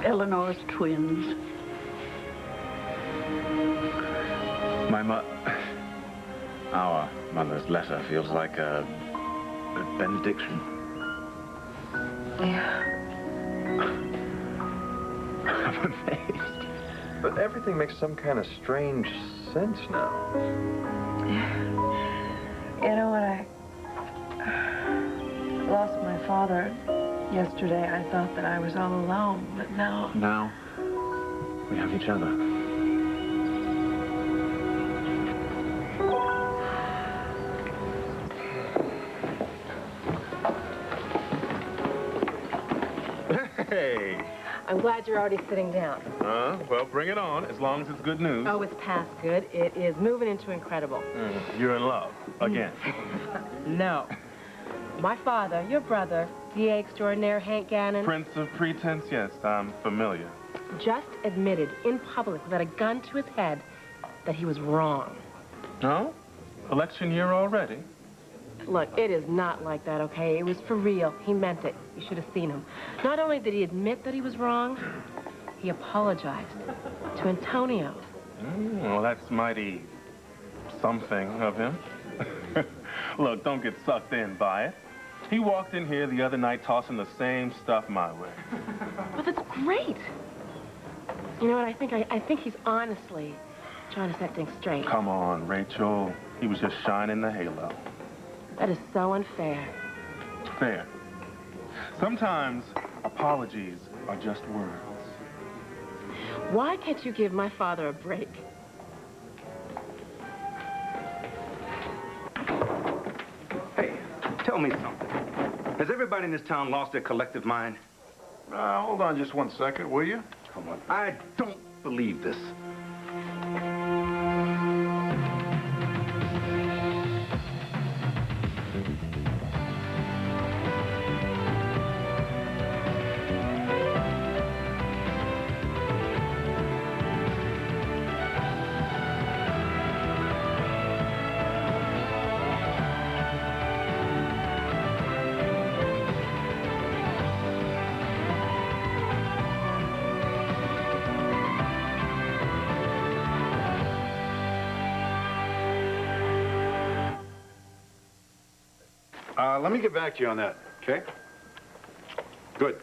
Eleanor's twins. Our mother's letter feels like a benediction. Yeah. I'm amazed. But everything makes some kind of strange sense now. You know, when I lost my father yesterday, I thought that I was all alone, but now... Now, we have each other. Hey. I'm glad you're already sitting down. Well, bring it on, as long as it's good news. Oh, it's past good. It is moving into incredible. You're in love, again. No. My father, your brother, DA extraordinaire Hank Gannon... Prince of Pretense, yes, I'm familiar. ...just admitted in public without a gun to his head that he was wrong. No? Election year already? Look, it is not like that, okay? It was for real. He meant it. You should have seen him. Not only did he admit that he was wrong, he apologized to Antonio. Well, that's mighty something of him. Look, don't get sucked in by it. He walked in here the other night tossing the same stuff my way. But that's great. You know what, I think he's honestly trying to set things straight. Come on, Rachel. He was just shining the halo. That is so unfair. Fair. Sometimes apologies are just words. Why can't you give my father a break? Hey, tell me something. Has everybody in this town lost their collective mind? Hold on just 1 second, will you? Come on. I don't believe this. Let me get back to you on that, okay? Good.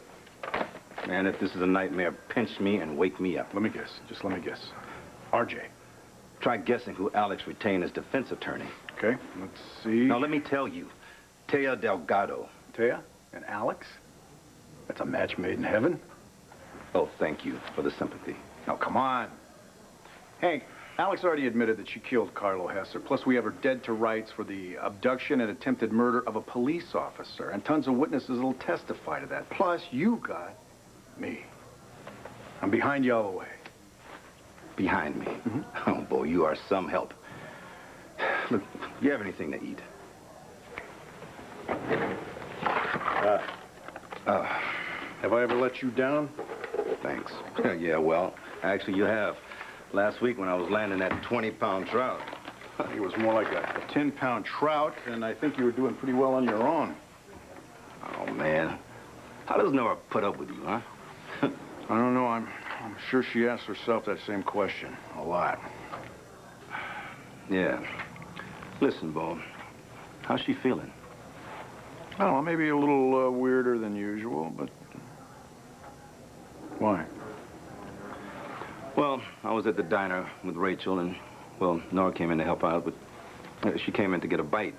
Man, if this is a nightmare, pinch me and wake me up. Let me guess. Just let me guess. RJ. Try guessing who Alex retained as defense attorney. Okay, let's see. Now, let me tell you. Taya Delgado. Taya and Alex? That's a match made in heaven. Oh, thank you for the sympathy. Now, come on. Hank, Alex already admitted that she killed Carlo Hesser. Plus, we have her dead to rights for the abduction and attempted murder of a police officer. And tons of witnesses will testify to that. Plus, you got me. I'm behind you all the way. Behind me? Mm-hmm. Oh, boy, you are some help. Look, you have anything to eat? Have I ever let you down? Thanks. Yeah, well, actually, you have. Last week when I was landing that 20-pound trout. It was more like a 10-pound trout, and I think you were doing pretty well on your own. Oh, man. How does Nora put up with you, huh? I don't know. I'm sure she asks herself that same question a lot. Yeah. Listen, Bo, how's she feeling? I don't know, maybe a little weirder than usual, but... Why? Well, I was at the diner with Rachel, and, well, Nora came in to help out, but she came in to get a bite.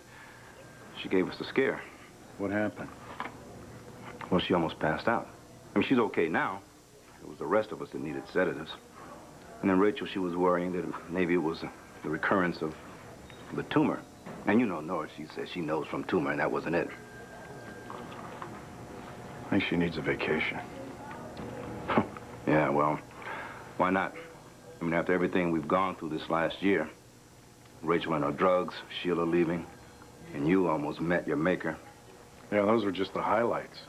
She gave us a scare. What happened? Well, she almost passed out. I mean, she's okay now. It was the rest of us that needed sedatives. And then Rachel, she was worrying that maybe it was the recurrence of the tumor. And you know Nora, she says she knows from tumor, and that wasn't it. I think she needs a vacation. Yeah, well, why not? I mean, after everything we've gone through this last year, Rachel and her drugs, Sheila leaving, and you almost met your maker. Yeah, those were just the highlights.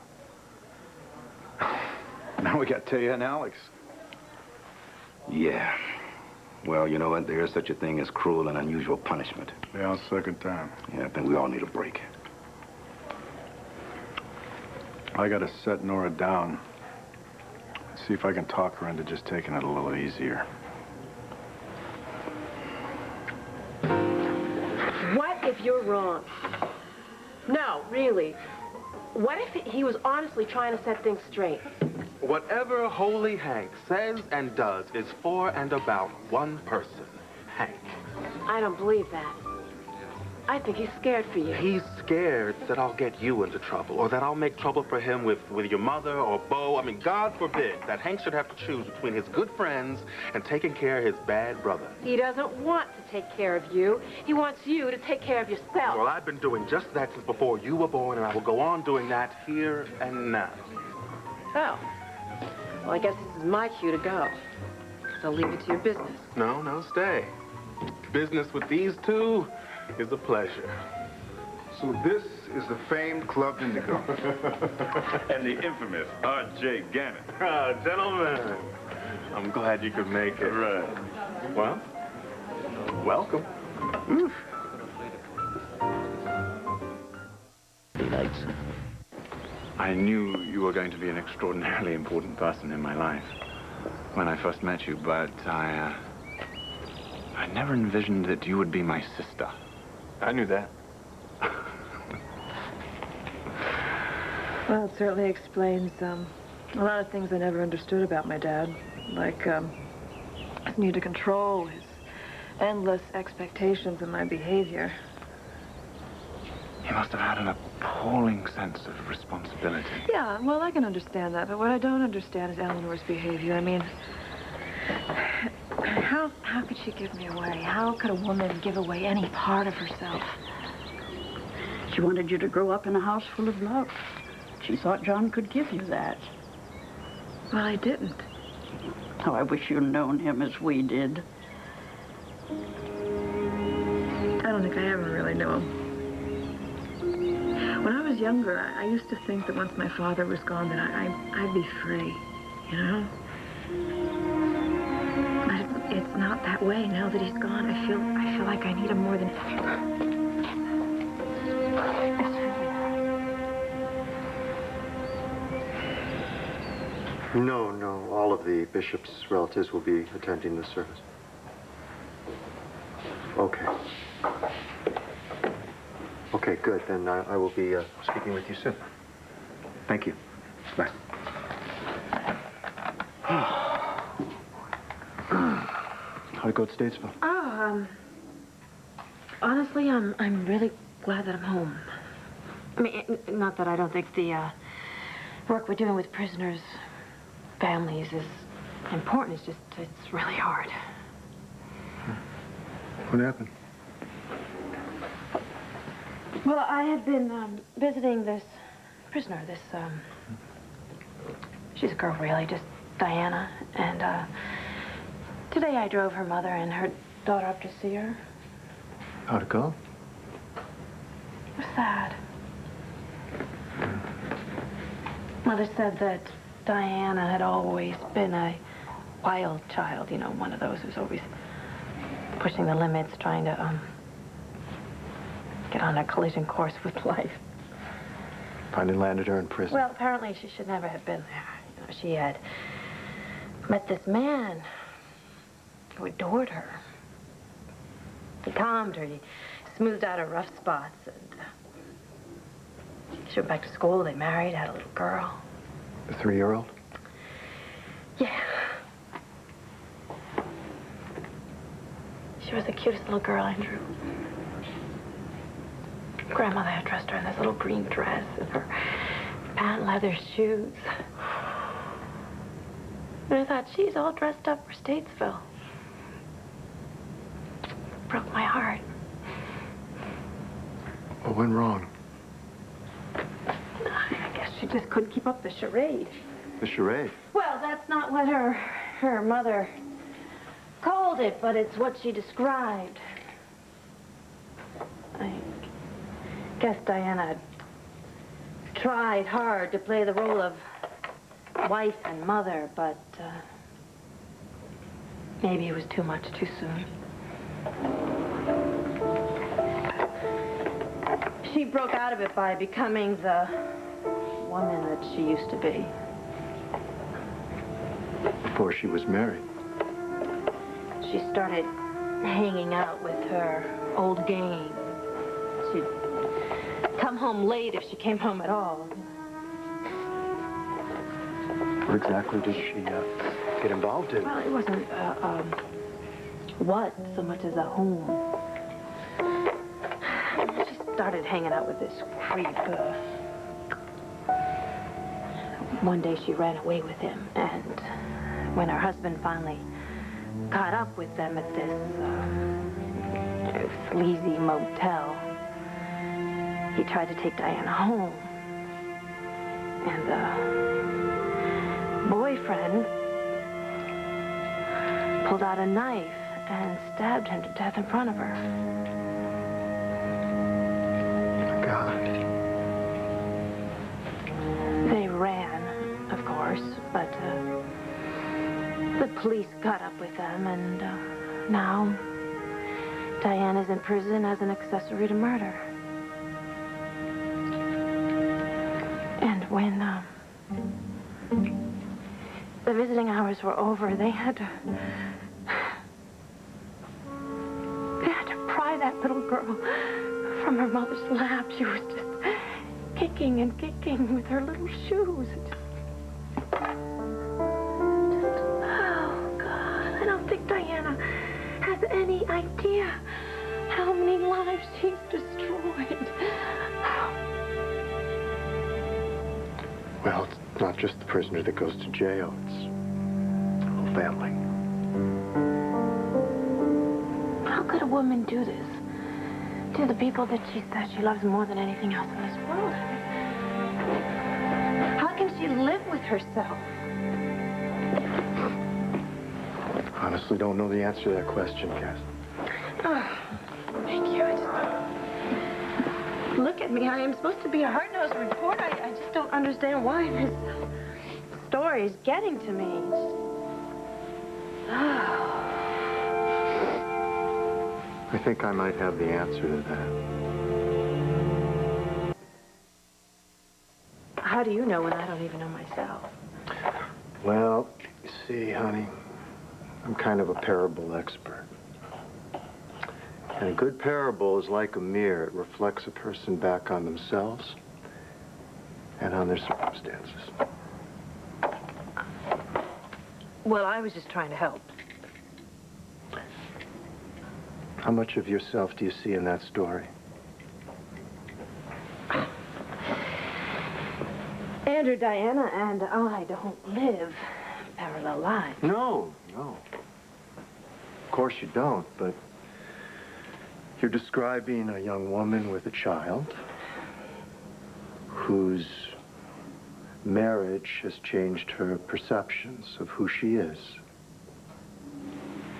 Now we got Taya and Alex. Yeah. Well, you know what? There is such a thing as cruel and unusual punishment. Yeah, second time. Yeah, I think we all need a break. I gotta set Nora down. See if I can talk her into just taking it a little easier. What if you're wrong? No, really. What if he was honestly trying to set things straight? Whatever Holy Hank says and does is for and about one person, Hank. I don't believe that. I think he's scared for you. He's scared that I'll get you into trouble, or that I'll make trouble for him with your mother or Bo. I mean, God forbid that Hank should have to choose between his good friends and taking care of his bad brother. He doesn't want to take care of you. He wants you to take care of yourself. Well, I've been doing just that since before you were born, and I will go on doing that here and now. Oh. Well, I guess this is my cue to go. So leave it to your business. No, stay. Business with these two is a pleasure. So this is the famed Club Indigo. And the infamous R.J. Gannon. Ah, gentlemen, I'm glad you could make it. Right. Well, welcome. Oof. I knew you were going to be an extraordinarily important person in my life when I first met you, but I never envisioned that you would be my sister. I knew that. Well, it certainly explains a lot of things I never understood about my dad, like his need to control, his endless expectations of my behavior. He must have had an appalling sense of responsibility. Yeah, well, I can understand that, but what I don't understand is Eleanor's behavior. I mean, how could she give me away? How could a woman give away any part of herself? She wanted you to grow up in a house full of love. She thought John could give you that. Well, I didn't. Oh, I wish you'd known him as we did. I don't think I ever really knew him. When I was younger, I used to think that once my father was gone, that I'd be free, you know? But it's not that way. Now that he's gone, I feel like I need him more than ever. No. All of the bishop's relatives will be attending the service. Okay. Okay, good. Then I will be speaking with you soon. Thank you. Bye. How'd it go at Statesville? Oh, honestly, I'm really glad that I'm home. I mean, not that I don't think the work we're doing with prisoners' families is important. It's just, it's really hard. What happened? Well, I had been visiting this prisoner, she's a girl, really, just Diana, and today I drove her mother and her daughter up to see her. How'd it go? It was sad. Mother said that Diana had always been a wild child, you know, one of those who's always pushing the limits, trying to, get on a collision course with life. Finally landed her in prison. Well, apparently she should never have been there. You know, she had met this man who adored her. He calmed her. He smoothed out her rough spots. And she went back to school. They married, had a little girl. A 3-year-old? Yeah. She was the cutest little girl, Andrew. Grandmother had dressed her in this little green dress and her patent leather shoes. And I thought, she's all dressed up for Statesville. Broke my heart. What went wrong? I guess she just couldn't keep up the charade. The charade? Well, that's not what her mother called it, but it's what she described. I guess Diana tried hard to play the role of wife and mother, but maybe it was too much too soon. She broke out of it by becoming the woman that she used to be. Before she was married. She started hanging out with her old gang. She'd come home late if she came home at all. What exactly did she get involved in? Well, it wasn't what so much as a whom. She started hanging out with this creep. One day she ran away with him, and when her husband finally caught up with them at this sleazy motel, he tried to take Diana home. And the boyfriend pulled out a knife and stabbed him to death in front of her. God. They ran, of course, but the police got up with them, and now Diana's in prison as an accessory to murder. And when the visiting hours were over, they had to pry that little girl from her mother's lap. She was just kicking and kicking with her little shoes. Oh, God, I don't think Diana has any idea how many lives she's destroyed. Well, it's not just the prisoner that goes to jail. It's the whole family. How could a woman do this to the people that she says she loves more than anything else in this world? How can she live with herself? Honestly, don't know the answer to that question, Cass. Oh, thank you. Look at me. I am supposed to be a hard-nosed reporter. I just don't understand why this story is getting to me. Oh. I think I might have the answer to that. How do you know when I don't even know myself? Well, you see, honey, I'm kind of a parable expert. And a good parable is like a mirror. It reflects a person back on themselves and on their circumstances. Well, I was just trying to help. How much of yourself do you see in that story? Andrew, Diana, and I don't live parallel lives. No. Of course you don't, but you're describing a young woman with a child whose marriage has changed her perceptions of who she is.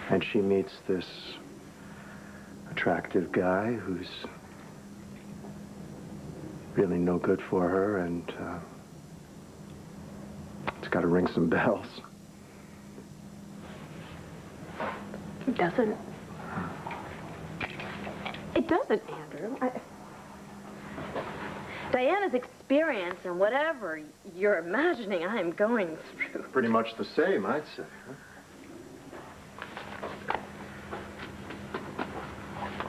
And she meets this attractive guy who's really no good for her, and it's got to ring some bells. It doesn't. It doesn't, Andrew. Diana's experience and whatever you're imagining I'm going through. Pretty much the same, I'd say. Huh?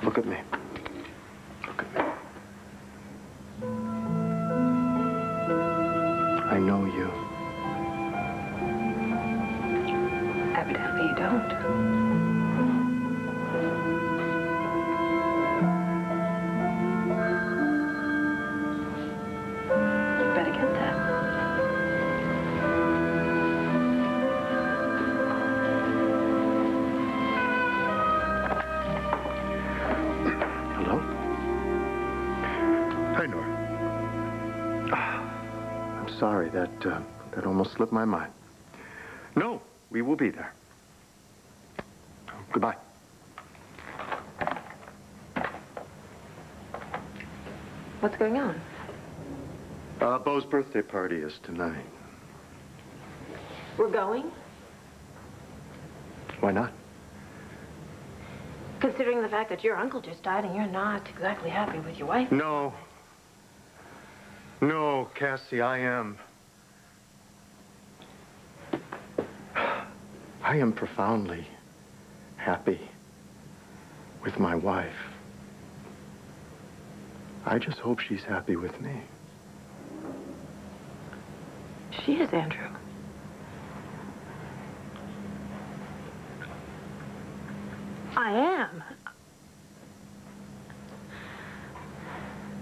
Look at me. Look at me. I know you. Evidently you don't. Sorry, that almost slipped my mind. No, we will be there. Goodbye. What's going on? Beau's birthday party is tonight. We're going? Why not? Considering the fact that your uncle just died and you're not exactly happy with your wife. No. No, Cassie, I am. I am profoundly happy with my wife. I just hope she's happy with me. She is, Andrew. I am.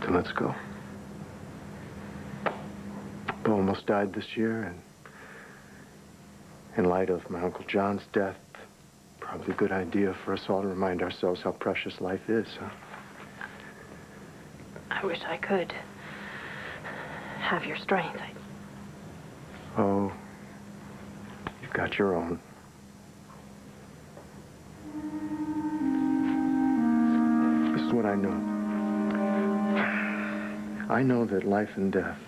Then let's go. Bo almost died this year, and in light of my Uncle John's death, probably a good idea for us all to remind ourselves how precious life is, huh? I wish I could have your strength. Oh, you've got your own. This is what I know. I know that life and death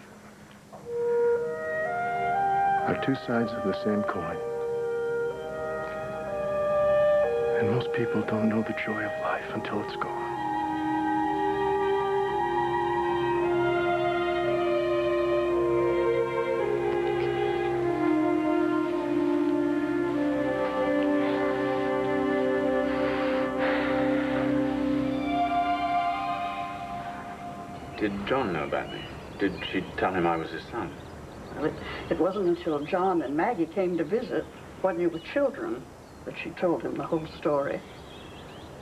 are two sides of the same coin. And most people don't know the joy of life until it's gone. Did John know about me? Did she tell him I was his son? Well, it wasn't until John and Maggie came to visit when you were children that she told him the whole story.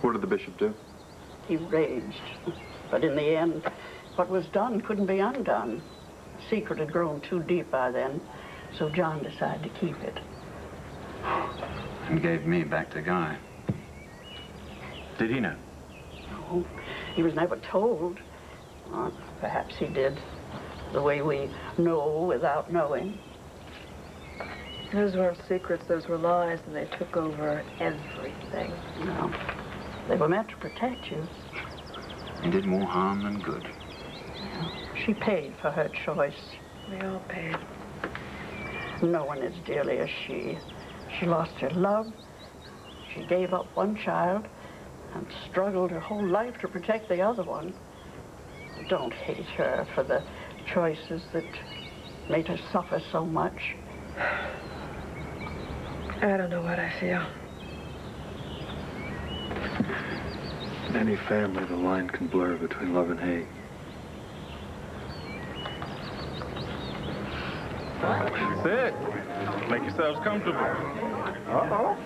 What did the bishop do? He raged. But in the end, what was done couldn't be undone. The secret had grown too deep by then, so John decided to keep it. And gave me back to Guy. Did he know? No, he was never told. Or perhaps he did, the way we know without knowing. Those weren't secrets, those were lies, and they took over everything. No, they were meant to protect you. And did more harm than good. She paid for her choice. We all paid. No one as dearly as she. She lost her love. She gave up one child and struggled her whole life to protect the other one. Don't hate her for the choices that made her suffer so much. I don't know what I feel. In any family, the line can blur between love and hate. Sit. Make yourselves comfortable. Uh-oh.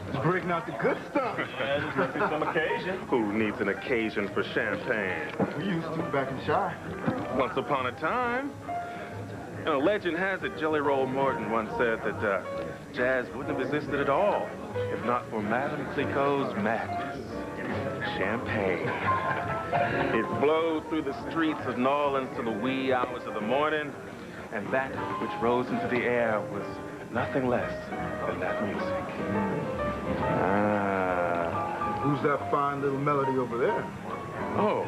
He's breaking out the good stuff. Just looking for some occasion. Who needs an occasion for champagne? We used to back in Shy. Once upon a time. You know, legend has it Jelly Roll Morton once said that jazz wouldn't have existed at all if not for Madame Clicquot's madness. Champagne. It flowed through the streets of New Orleans to the wee hours of the morning, and that which rose into the air was nothing less than that music. Who's that fine little melody over there? Oh.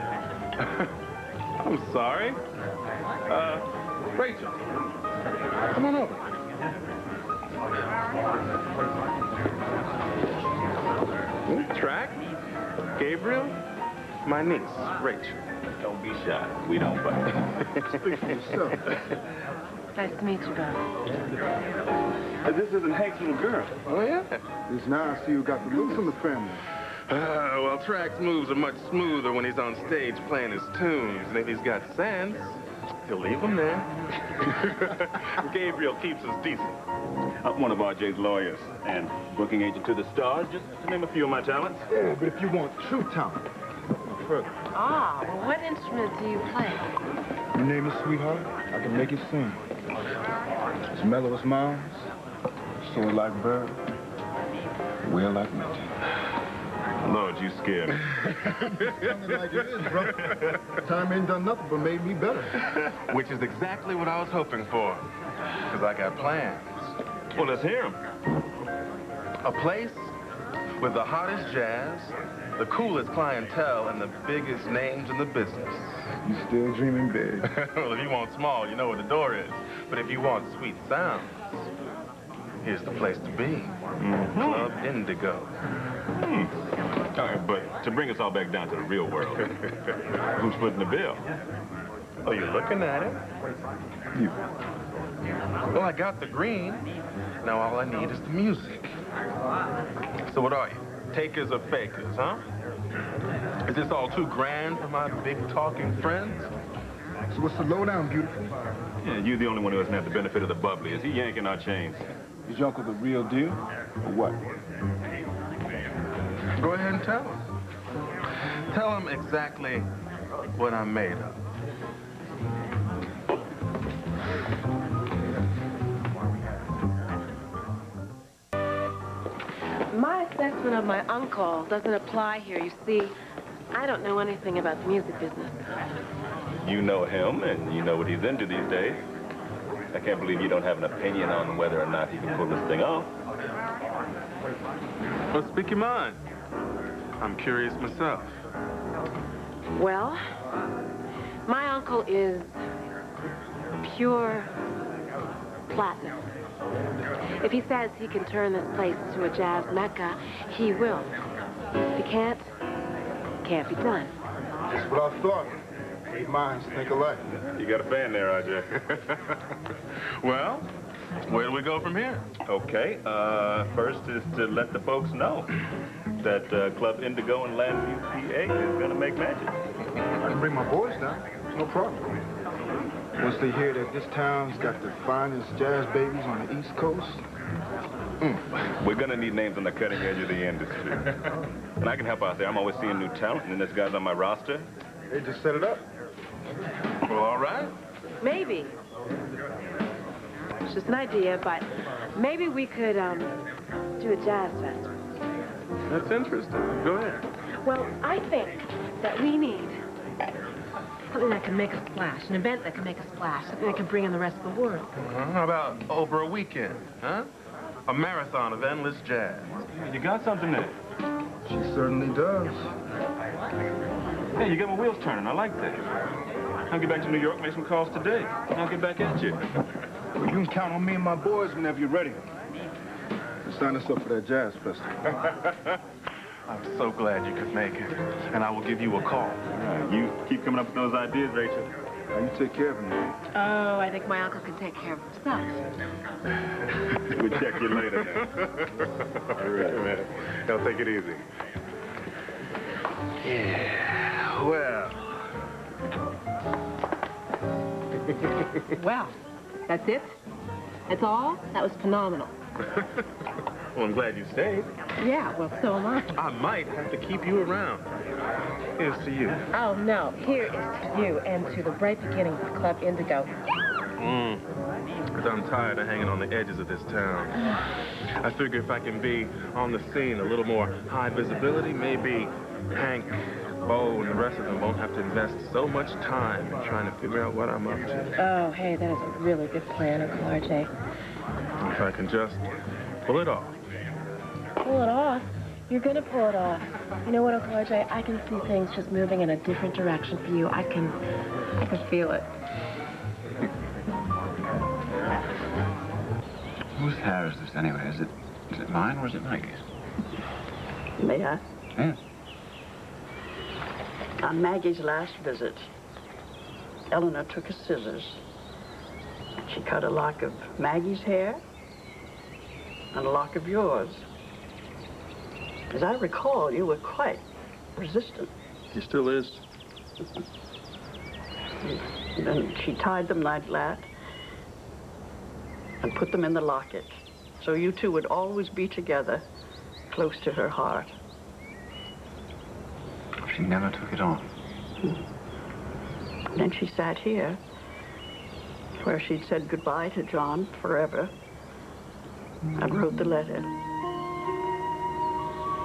I'm sorry. Rachel. Come on over. Track. Gabriel. My niece, Rachel. Don't be shy. We don't bite. Speak for yourself. Nice to meet you, Bob. This isn't Hank's little girl. Oh, yeah? It's now I see you got the looks in the family. Well, Track's moves are much smoother when he's on stage playing his tunes. And if he's got sense, he'll leave them there. Gabriel keeps us decent. One of RJ's lawyers and booking agent to the stars, just to name a few of my talents. Yeah, but if you want true talent, look further. Ah, well, what instrument do you play? You name it, sweetheart, I can make it sing. As mellow as mounds, soar like bird, wail like winter. Lord, you scared me. Sounding like it is, brother. Time ain't done nothing but made me better. Which is exactly what I was hoping for. Because I got plans. Well, let's hear him. A place with the hottest jazz, the coolest clientele, and the biggest names in the business. You still dreaming big. Well, if you want small, you know where the door is. But if you want sweet sounds, here's the place to be. Club Indigo. All right, but to bring us all back down to the real world, who's footing the bill? Oh, you're looking at it? You. Well, I got the green. Now all I need is the music. So what are you? Takers or fakers, huh? Is this all too grand for my big talking friends? So what's the lowdown, beautiful? Yeah, you're the only one who doesn't have the benefit of the bubbly. Is he yanking our chains? Is your uncle the real deal, or what? Go ahead and tell him. Tell him exactly what I'm made of. My assessment of my uncle doesn't apply here. You see, I don't know anything about the music business. You know him, and you know what he's into these days. I can't believe you don't have an opinion on whether or not he can pull this thing off. Well, speak your mind. I'm curious myself. Well, my uncle is pure platinum. If he says he can turn this place into a jazz mecca, he will. If he can't, it can't be done. That's what I thought. Eight minds think alike. You got a fan there, RJ. Well, where do we go from here? Okay, first is to let the folks know that Club Indigo in Landview, PA is going to make magic. I can bring my boys down. It's no problem. Once they hear that this town's got the finest jazz babies on the East Coast. We're going to need names on the cutting edge of the industry. And I can help out there. I'm always seeing new talent, and there's guys on my roster. They just set it up. Well, all right. Maybe. It's just an idea, but maybe we could, do a jazz festival. That's interesting. Go ahead. Well, I think that we need something that can make a splash, an event that can make a splash, something that can bring in the rest of the world. How about over a weekend, huh? A marathon of endless jazz. You got something there. She certainly does. Hey, you got my wheels turning. I like that. I'll get back to New York, make some calls today. I'll get back at you. Well, you can count on me and my boys whenever you're ready. Sign us up for that jazz festival. I'm so glad you could make it, and I will give you a call. You keep coming up with those ideas, Rachel. Now, you take care of him. Oh, I think my uncle can take care of himself. We'll check you later now. All right, man. Y'all take it easy. Yeah, well. Well, that's it? That's all? That was phenomenal. Well, I'm glad you stayed. Yeah, well, so am I. I might have to keep you around. Here's to you. Oh, no. Here is to you and to the bright beginnings of Club Indigo. Because I'm tired of hanging on the edges of this town. I figure if I can be on the scene a little more high visibility, maybe Hank, Bo, and the rest of them won't have to invest so much time in trying to figure out what I'm up to. Oh, hey, that is a really good plan, Uncle RJ. If I can just pull it off. Pull it off? You're gonna pull it off. You know what, Uncle RJ? I can see things just moving in a different direction for you. I can feel it. Whose hair is this anyway? Is it mine or is it Maggie's? May I? Yes. On Maggie's last visit, Eleanor took her scissors. She cut a lock of Maggie's hair and a lock of yours. As I recall, you were quite resistant. He still is. And then she tied them like that and put them in the locket, so you two would always be together, close to her heart. She never took it off. Then she sat here, where she'd said goodbye to John forever, and wrote the letter.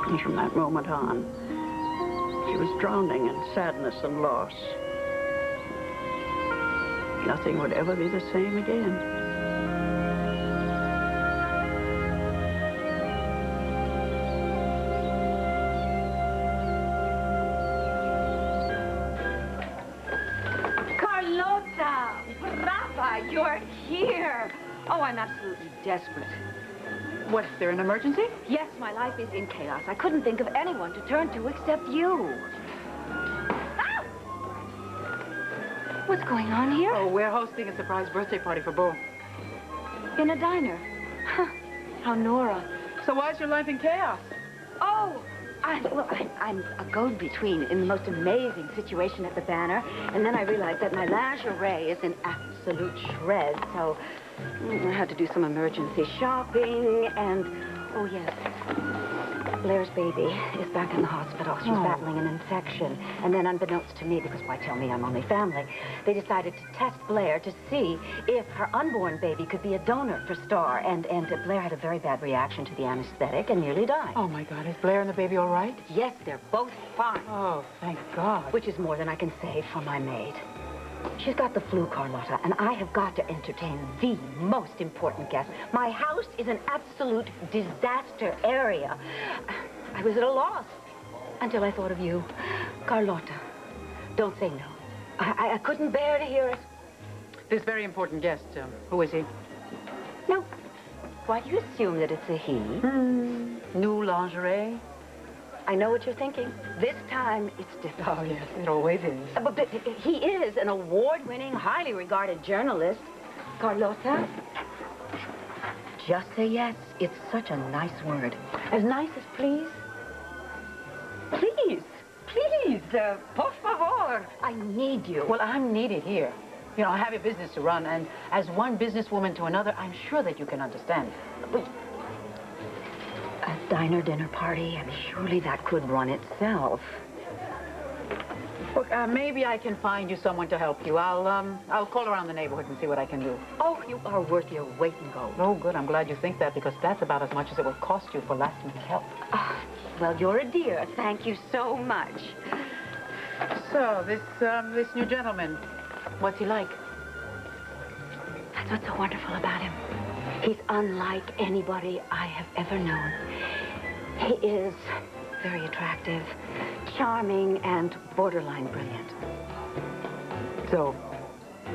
And from that moment on, she was drowning in sadness and loss. Nothing would ever be the same again. You're here. Oh, I'm absolutely desperate. What, is there an emergency? Yes, my life is in chaos. I couldn't think of anyone to turn to except you. Ah! What's going on here? Oh, we're hosting a surprise birthday party for Bo. In a diner. Huh. How Nora. So why's your life in chaos? Oh, I'm a go-between in the most amazing situation at the Banner. And then I realized that my lingerie is in absolute shreds. So I had to do some emergency shopping. And, oh, yes, Blair's baby is back in the hospital. She's battling an infection. And then unbeknownst to me, because why tell me I'm only family, they decided to test Blair to see if her unborn baby could be a donor for Star. And Blair had a very bad reaction to the anesthetic and nearly died. Oh, my God. Is Blair and the baby all right? Yes, they're both fine. Oh, thank God. Which is more than I can say for my maid. She's got the flu, Carlotta, and I have got to entertain the most important guest. My house is an absolute disaster area. I was at a loss until I thought of you. Carlotta, don't say no. I couldn't bear to hear it. This very important guest, who is he? No. Why do you assume that it's a he? New lingerie? I know what you're thinking. This time, it's different. Oh, yes, it always is. But he is an award-winning, highly regarded journalist. Carlotta, just say yes. It's such a nice word. As nice as please. Please, please, por favor. I need you. Well, I'm needed here. You know, I have a business to run, and as one businesswoman to another, I'm sure that you can understand. But a diner dinner party, I mean, surely that could run itself. Look, maybe I can find you someone to help you. I'll call around the neighborhood and see what I can do. Oh, you are worth your weight in gold. Oh, good. I'm glad you think that, because that's about as much as it will cost you for last-minute help. Well, you're a dear. Thank you so much. So, this new gentleman, what's he like? That's what's so wonderful about him. He's unlike anybody I have ever known. He is very attractive, charming, and borderline brilliant. So,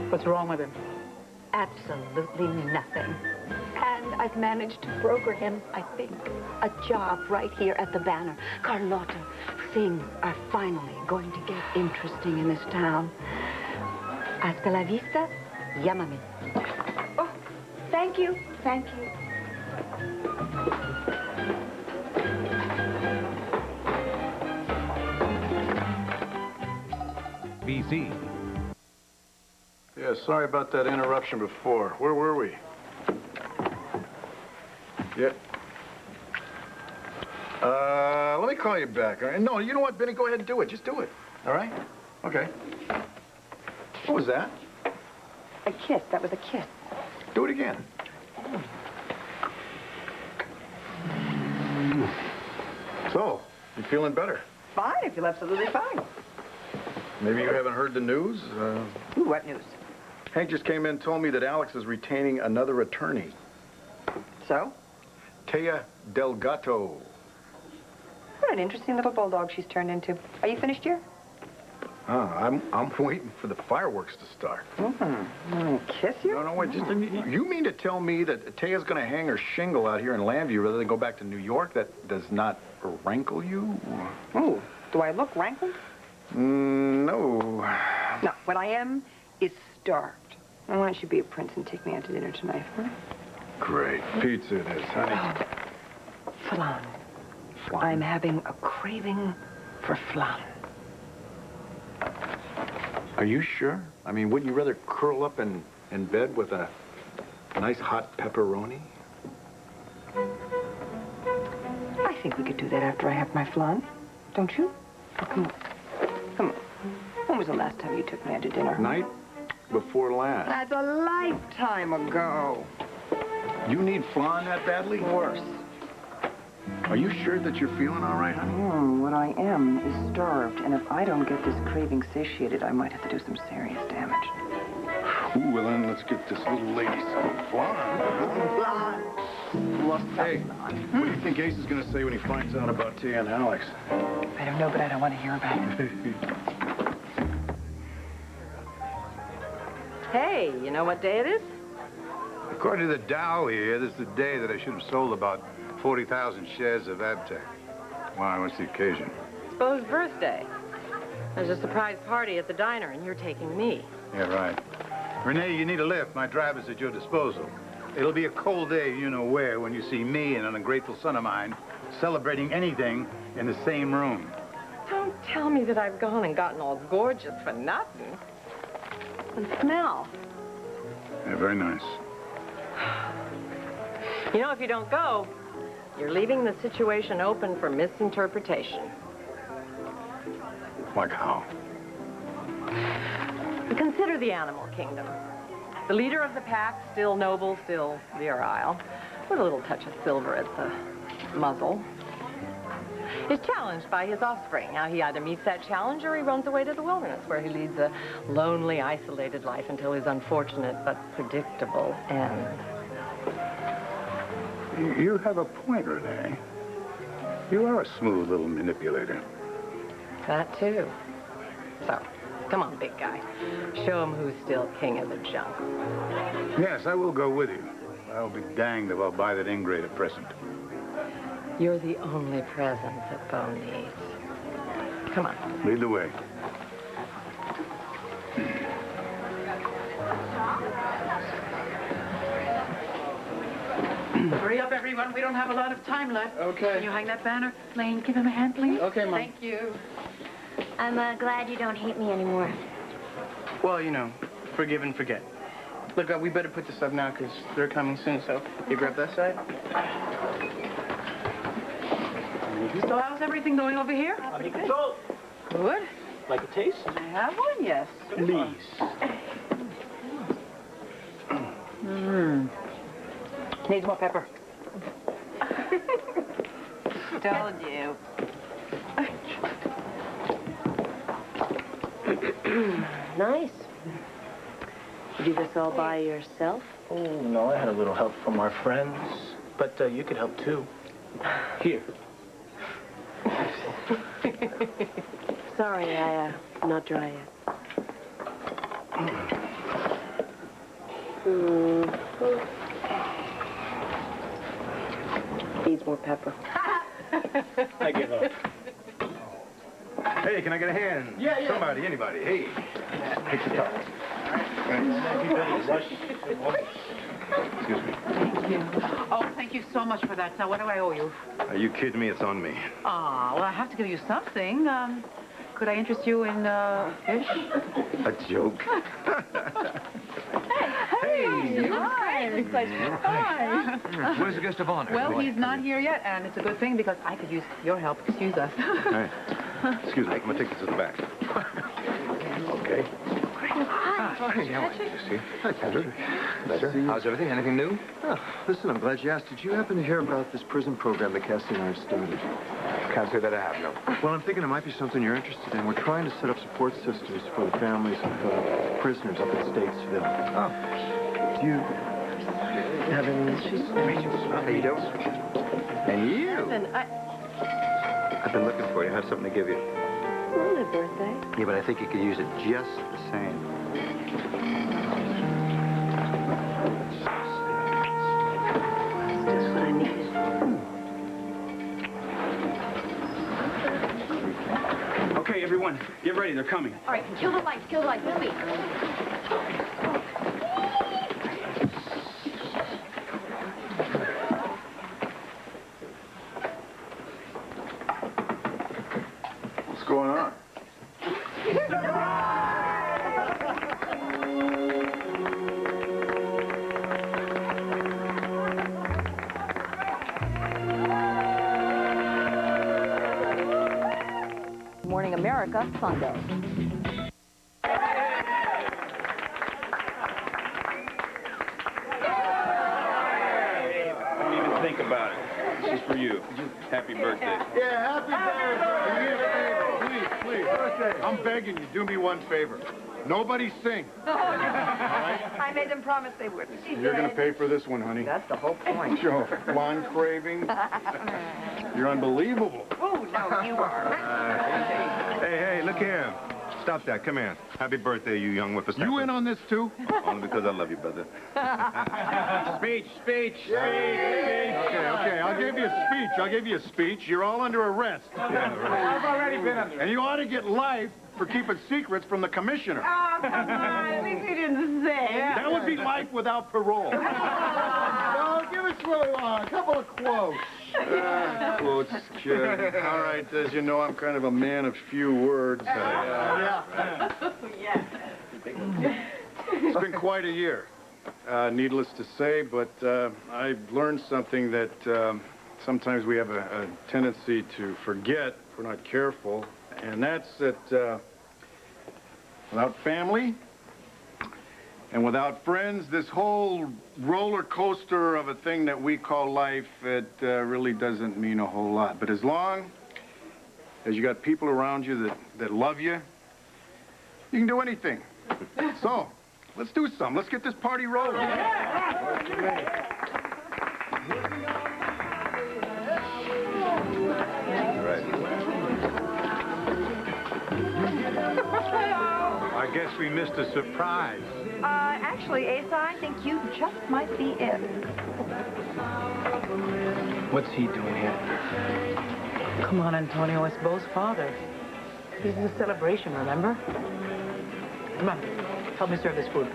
what's wrong with him? Absolutely nothing. And I've managed to broker him, I think, a job right here at the Banner. Carlotta, things are finally going to get interesting in this town. Hasta la vista, llámame. Oh, thank you, thank you. BC. Yeah, sorry about that interruption before. Where were we? Yeah. Let me call you back, all right? No, you know what, Benny? Go ahead and do it. Just do it, all right? Okay. What was that? A kiss. That was a kiss. Do it again. So, you feeling better? Fine. I feel absolutely fine. Maybe you haven't heard the news? Ooh, what news? Hank just came in and told me that Alex is retaining another attorney. So? Taya Delgato. What an interesting little bulldog she's turned into. Are you finished here? I'm waiting for the fireworks to start. Kiss you? No, wait, you mean to tell me that Taya's going to hang her shingle out here in Lambview rather than go back to New York? That does not rankle you? Oh, do I look rankled? No. No, what I am is starved. Why don't you be a prince and take me out to dinner tonight, huh? Great. Pizza it is, honey. Flan. I'm having a craving for flan. Are you sure? I mean, wouldn't you rather curl up in bed with a nice hot pepperoni? I think we could do that after I have my flan. Don't you? Oh, come on. Come on. When was the last time you took me out to dinner? Night before last. That's a lifetime ago. You need flan that badly? Worse. Are you sure that you're feeling all right, honey? What I am is starved, and if I don't get this craving satiated, I might have to do some serious damage. Ooh, well then, let's get this little lady some flan. Hey, what do you think Ace is going to say when he finds out about Tia and Alex? I don't know, but I don't want to hear about it. Hey, you know what day it is? According to the Dow here, this is the day that I should have sold about 40,000 shares of Abtec. Why, what's the occasion? It's Beau's birthday. There's a surprise party at the diner, and you're taking me. Yeah, right. Renee, you need a lift. My driver's at your disposal. It'll be a cold day, you know where, when you see me and an ungrateful son of mine celebrating anything in the same room. Don't tell me that I've gone and gotten all gorgeous for nothing. And smell. Yeah, very nice. You know, if you don't go, you're leaving the situation open for misinterpretation. Like how? Consider the animal kingdom. The leader of the pack, still noble, still virile, with a little touch of silver at the muzzle, is challenged by his offspring. Now, he either meets that challenge or he runs away to the wilderness, where he leads a lonely, isolated life until his unfortunate but predictable end. You have a point, Renee. You are a smooth little manipulator. That, too. So, come on, big guy. Show him who's still king of the jungle. Yes, I will go with you. I'll be danged if I'll buy that ingrate a present. You're the only present that Bo needs. Come on. Lead the way. Hurry up, everyone. We don't have a lot of time left. Okay. Can you hang that banner? Lane, give him a hand, please. Okay, Mom. Thank you. I'm glad you don't hate me anymore. Well, you know, forgive and forget. Look, we better put this up now because they're coming soon, so you grab that side. So how's everything going over here? Pretty good. Good. Like a taste? I have one, yes. Please. Needs more pepper. Told you. Nice. You do this all by yourself? Oh, no, I had a little help from our friends. But you could help, too. Here. Sorry, I'm not dry yet. Needs more pepper. I give up. Hey, can I get a hand? Yeah. Somebody, anybody. Hey. Take the top. Excuse me. Oh, thank you so much for that. Now, what do I owe you? Are you kidding me? It's on me. Ah, well, I have to give you something. Could I interest you in fish? A joke. Hey, hi. Looks like hi. Where's the guest of honor? Well, he's not here yet, and it's a good thing because I could use your help. Excuse us. Hey. Excuse me. I'm going to take this to the back. Okay. Hi, how are you? Hi, Patrick. Better. How's everything? Anything new? Oh, listen, I'm glad you asked. Did you happen to hear about this prison program that Cassie and I have started? Can't say that I have, no. Well, I'm thinking it might be something you're interested in. We're trying to set up support systems for the families of prisoners up at Statesville. Oh. Do you have any... How you doing? And you? I've been looking for you. I have something to give you. Well, my birthday. Yeah, but I think you could use it just the same. That's just what I needed. Okay, everyone, get ready. They're coming. All right, kill the lights, quickly. What's going on? Morning America, Sunday. Don't even think about it. This is for you. Happy birthday. Yeah, happy birthday. Please. I'm begging you, do me one favor. Nobody sing. All right? I made them promise they wouldn't. You're going to pay for this one, honey. That's the whole point. Sure. Wine craving. You're unbelievable. Oh, no, you are. Hey, look here. Stop that. Come here. Happy birthday, you young whippersnapper. You in on this, too? Only because I love you, brother. Speech. Okay. I'll give you a speech. You're all under arrest. Yeah, right. I've already been under. And you ought to get life for keeping secrets from the commissioner. Oh, come on. At least he didn't say. That would be life without parole. really long. A couple of quotes. Quotes, kid. All right, as you know, I'm kind of a man of few words. It's been quite a year, needless to say, but I've learned something that sometimes we have a tendency to forget if we're not careful, and that's that without family and without friends, this whole roller coaster of a thing that we call life, it really doesn't mean a whole lot. But as long as you got people around you that love you, you can do anything. So, let's do something. Let's get this party rolling. I guess we missed a surprise. Actually, Asa, I think you just might be it. What's he doing here? Come on, Antonio, it's Bo's father. This is a celebration, remember? Come on, help me serve this food.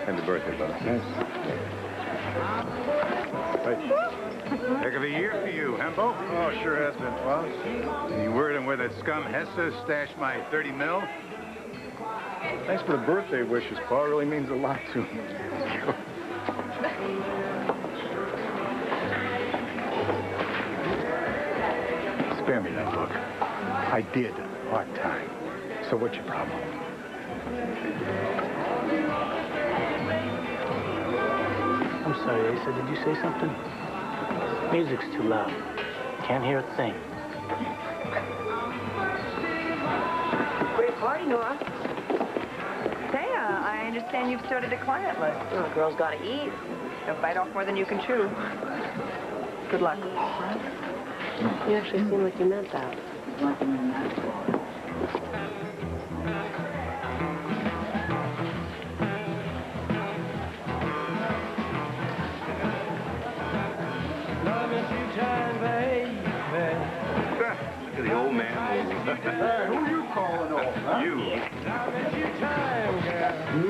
Happy birthday, Bo. Thanks. Heck of a year for you, huh, Bo? Oh, sure has been, Pops. Any word on where that scum Hessa stashed my 30 mil? Thanks for the birthday wishes, Pa. It really means a lot to me. Spare me that look. I did, part-time. So what's your problem? I'm sorry, Asa. Did you say something? Music's too loud. Can't hear a thing. Great party, Nora. Say, I understand you've started a client list. Oh, the girl's gotta eat. Don't bite off more than you can chew. Good luck. You actually seem like you meant that. Look at the old man. Hey, who you calling old, huh? You.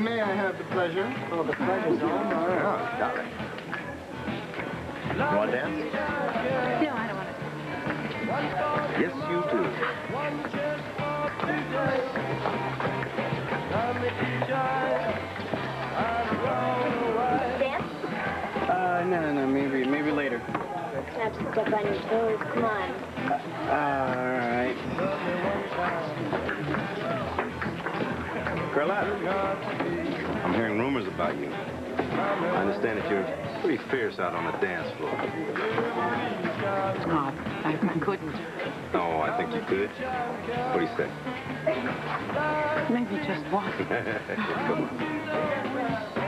May I have the pleasure? Oh, the pleasure's all mine. Oh, darling. You want to dance? No, I don't want to. Yes, you do. Dance? No, maybe later. Snap some stuff on your toes. Come on. All right. Carlotta, I'm hearing rumors about you. I understand that you're pretty fierce out on the dance floor. No, I couldn't. Oh, I think you could. What do you say? Maybe just one. Come on.